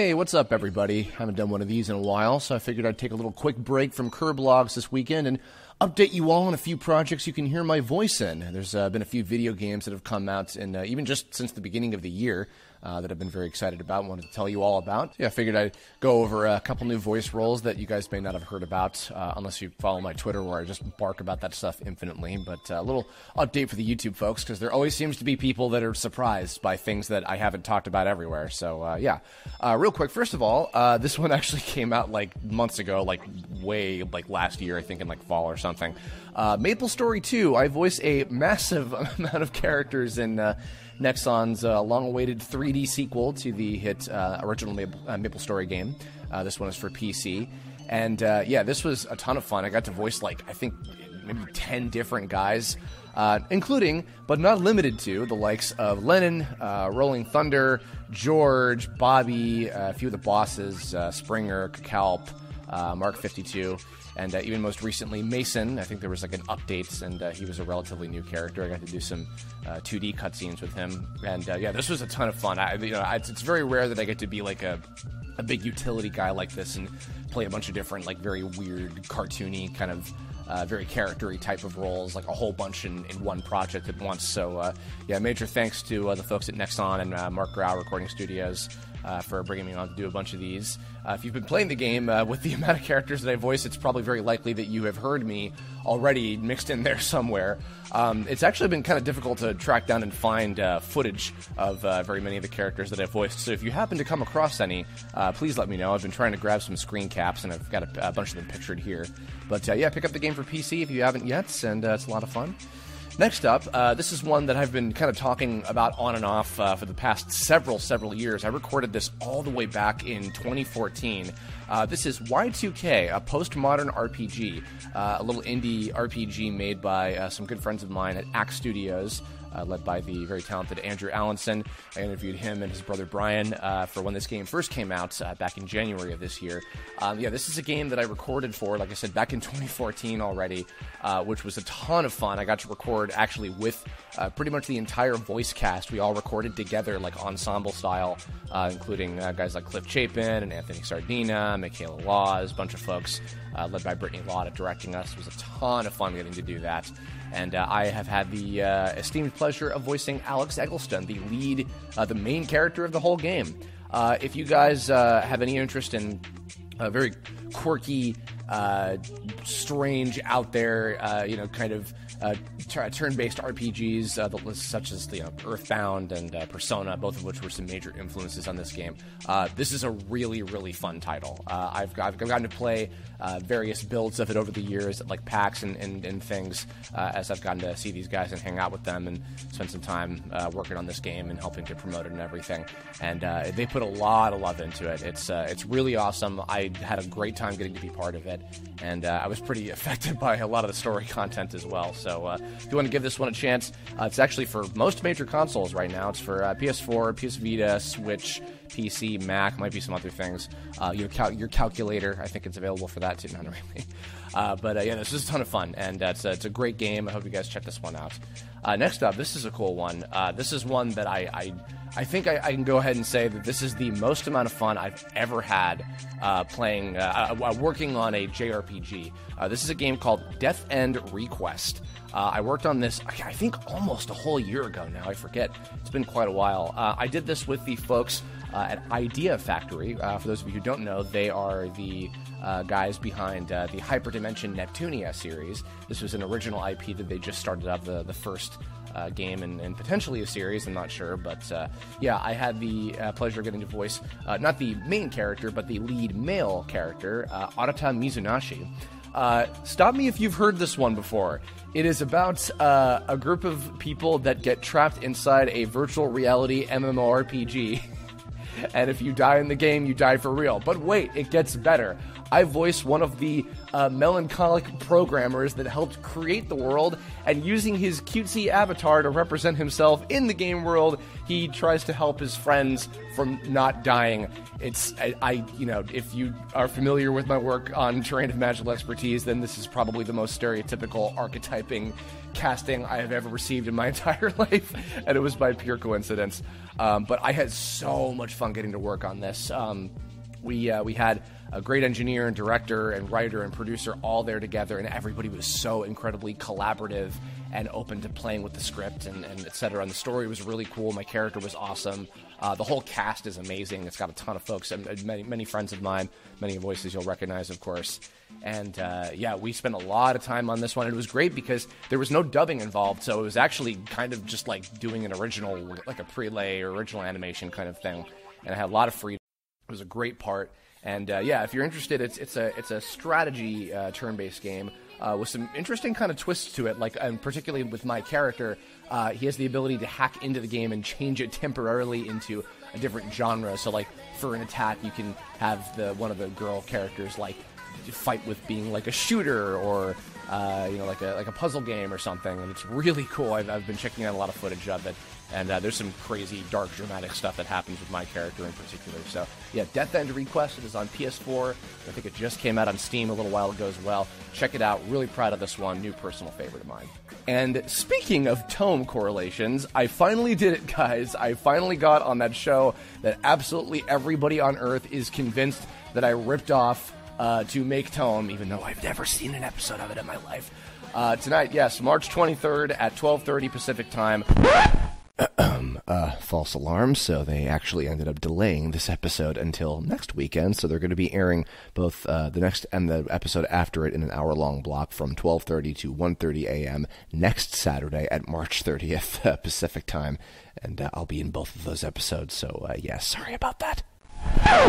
Hey, what's up, everybody? Haven't done one of these in a while, so I figured I'd take a little quick break from Curblogs this weekend and update you all on a few projects you can hear my voice in. There's been a few video games that have come out, and even just since the beginning of the year, that I've been very excited about and wanted to tell you all about. Yeah, I figured I'd go over a couple new voice roles that you guys may not have heard about, unless you follow my Twitter where I just bark about that stuff infinitely. But a little update for the YouTube folks, because there always seems to be people that are surprised by things that I haven't talked about everywhere. So, yeah. Real quick, first of all, this one actually came out like months ago, like way like last year, I think in like fall or something. MapleStory II, I voice a massive amount of characters in Nexon's long-awaited 3D sequel to the hit original MapleStory game. This one is for PC. And yeah, this was a ton of fun. I got to voice, like, I think maybe 10 different guys, including, but not limited to, the likes of Lennon, Rolling Thunder, George, Bobby, a few of the bosses, Springer, Kakalp, Mark 52, and even most recently Mason. I think there was like an update, and he was a relatively new character. I got to do some 2D cutscenes with him, and yeah, this was a ton of fun. It's very rare that I get to be like a big utility guy like this and play a bunch of different, like, very weird, cartoony kind of very character-y type of roles, like a whole bunch in one project at once. So yeah, major thanks to the folks at Nexon and Mark Grau Recording Studios for bringing me on to do a bunch of these. If you've been playing the game, with the amount of characters that I voice, it's probably very likely that you have heard me already mixed in there somewhere. It's actually been kind of difficult to track down and find footage of very many of the characters that I've voiced, so if you happen to come across any, please let me know. I've been trying to grab some screen caps, and I've got a bunch of them pictured here. But yeah, pick up the game for PC if you haven't yet, and it's a lot of fun. Next up, this is one that I've been kind of talking about on and off for the past several years. I recorded this all the way back in 2014. This is YIIK, a postmodern RPG, a little indie RPG made by some good friends of mine at Axe Studios, led by the very talented Andrew Allenson. I interviewed him and his brother Brian for when this game first came out back in January of this year. Yeah, this is a game that I recorded for, like I said, back in 2014 already, which was a ton of fun. I got to record actually with pretty much the entire voice cast. We all recorded together, like ensemble style, including guys like Cliff Chapin and Anthony Sardina, Michaela Laws, a bunch of folks, led by Brittany Lotta directing us. It was a ton of fun getting to do that. And I have had the esteemed pleasure of voicing Alex Eggleston, the lead, the main character of the whole game. If you guys have any interest in very quirky, strange, out there, kind of turn-based RPGs, such as Earthbound and Persona, both of which were some major influences on this game. This is a really, really fun title. I've gotten to play various builds of it over the years at like PAX and things, as I've gotten to see these guys and hang out with them and spend some time working on this game and helping to promote it and everything. And they put a lot of love into it. It's really awesome. I had a great time getting to be part of it, and I was pretty affected by a lot of the story content as well. So if you want to give this one a chance, it's actually for most major consoles right now. It's for PS4, PS Vita, Switch, PC, Mac, might be some other things. Your calculator, I think it's available for that too. Not really. But yeah, this is a ton of fun, and it's a great game. I hope you guys check this one out. Next up, this is a cool one. This is one that I think I can go ahead and say that this is the most amount of fun I've ever had playing, working on a JRPG. This is a game called Death End Request. I worked on this, I think, almost a whole year ago now. I forget. It's been quite a while. I did this with the folks at Idea Factory. For those of you who don't know, they are the guys behind the Hyperdimension Neptunia series. This was an original IP that they just started up, the first game and potentially a series, I'm not sure, but yeah, I had the pleasure of getting to voice not the main character, but the lead male character, Arata Mizunashi. Stop me if you've heard this one before. It is about a group of people that get trapped inside a virtual reality MMORPG. And if you die in the game, you die for real. But wait, it gets better. I voice one of the melancholic programmers that helped create the world, and using his cutesy avatar to represent himself in the game world, he tries to help his friends from not dying. It's, you know, if you are familiar with my work on Terrain of Magical Expertise, then this is probably the most stereotypical archetyping casting I have ever received in my entire life, and it was by pure coincidence. But I had so much fun getting to work on this. We had a great engineer and director and writer and producer all there together, and everybody was so incredibly collaborative and open to playing with the script and et cetera. And the story was really cool. My character was awesome. The whole cast is amazing. It's got a ton of folks, and many friends of mine, many voices you'll recognize, of course. And yeah, we spent a lot of time on this one. And it was great because there was no dubbing involved, so it was actually kind of just like doing an original, like a prelay or original animation kind of thing. And I had a lot of freedom. It was a great part. And yeah, if you're interested, it's a strategy turn-based game with some interesting kind of twists to it. Like, and particularly with my character, he has the ability to hack into the game and change it temporarily into a different genre. So, like, for an attack, you can have one of the girl characters like fight with being like a shooter or you know, like a puzzle game or something. And it's really cool. I've been checking out a lot of footage of it. And there's some crazy, dark, dramatic stuff that happens with my character in particular. So, yeah, Death End Request. It is on PS4. I think it just came out on Steam a little while ago as well. Check it out. Really proud of this one. New personal favorite of mine. And speaking of tome correlations, I finally did it, guys. I finally got on that show that absolutely everybody on Earth is convinced that I ripped off to make tome, even though I've never seen an episode of it in my life. Tonight, yes, March 23rd at 12:30 Pacific time. False alarm, so they actually ended up delaying this episode until next weekend, so they're going to be airing both the next and the episode after it in an hour-long block from 12:30 to 1:30 a.m. next Saturday at March 30th Pacific time, and I'll be in both of those episodes, so yeah, sorry about that.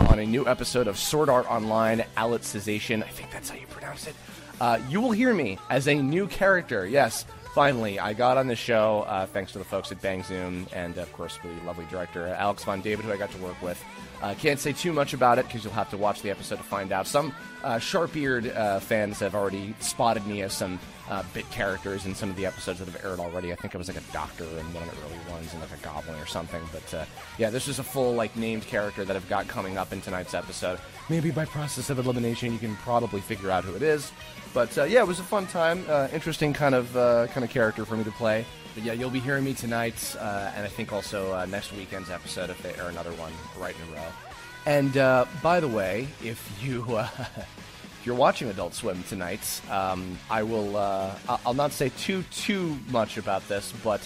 On a new episode of Sword Art Online, Alicization, I think that's how you pronounce it, you will hear me as a new character, yes. Finally, I got on the show thanks to the folks at Bang Zoom and, of course, the lovely director, Alex Von David, who I got to work with. Can't say too much about it because you'll have to watch the episode to find out. Some sharp-eared fans have already spotted me as some bit characters in some of the episodes that have aired already. I think I was like a doctor in one of the early ones and like a goblin or something. But yeah, this is a full like named character that I've got coming up in tonight's episode. Maybe by process of elimination you can probably figure out who it is. But yeah, it was a fun time. Interesting kind of character for me to play. But yeah, you'll be hearing me tonight, and I think also next weekend's episode if they air another one right in a row. And by the way, if you're watching Adult Swim tonight, I will. I'll not say too much about this, but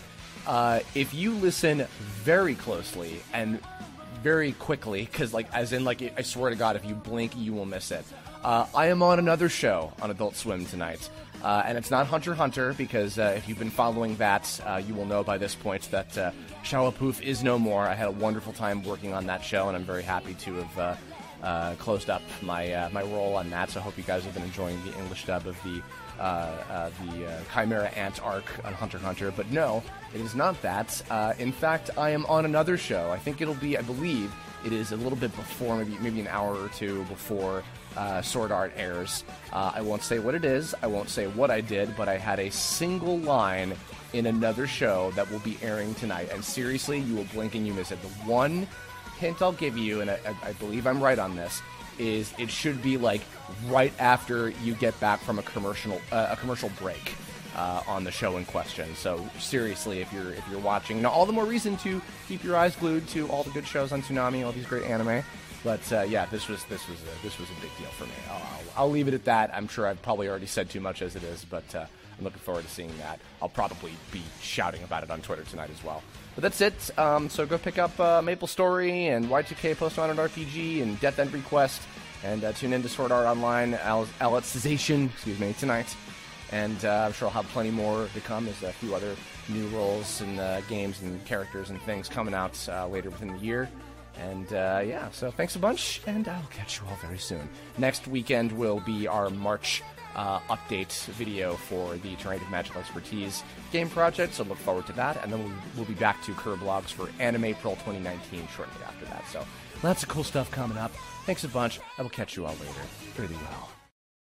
if you listen very closely and very quickly, because like as in like I swear to God, if you blink, you will miss it. I am on another show on Adult Swim tonight. And it's not Hunter x Hunter, because if you've been following that, you will know by this point that Shawapoof is no more. I had a wonderful time working on that show, and I'm very happy to have closed up my role on that. So I hope you guys have been enjoying the English dub of the Chimera Ant arc on Hunter x Hunter. But no, it is not that. In fact, I am on another show. I think it'll be, I believe, it is a little bit before, maybe an hour or two before Sword Art airs. I won't say what it is, I won't say what I did, but I had a single line in another show that will be airing tonight, and seriously, you will blink and you miss it. The one hint I'll give you, and I believe I'm right on this, is it should be like right after you get back from a commercial break on the show in question. So seriously, if you're watching, now all the more reason to keep your eyes glued to all the good shows on Toonami, all these great anime. But yeah, this was a big deal for me. I'll leave it at that. I'm sure I've probably already said too much as it is, but I'm looking forward to seeing that. I'll probably be shouting about it on Twitter tonight as well. But that's it. So go pick up MapleStory and Y2K Postmodern RPG and Death End Request, and tune in to Sword Art Online Alicization, tonight. And I'm sure I'll have plenty more to come. There's a few other new roles and games and characters and things coming out later within the year. And yeah, so thanks a bunch, and I'll catch you all very soon. Next weekend will be our March update video for the Terrain of Magical Expertise game project, so look forward to that. And then we'll be back to Curblogs for Anime-April 2019 shortly after that. So lots of cool stuff coming up. Thanks a bunch. I will catch you all later. Pretty well.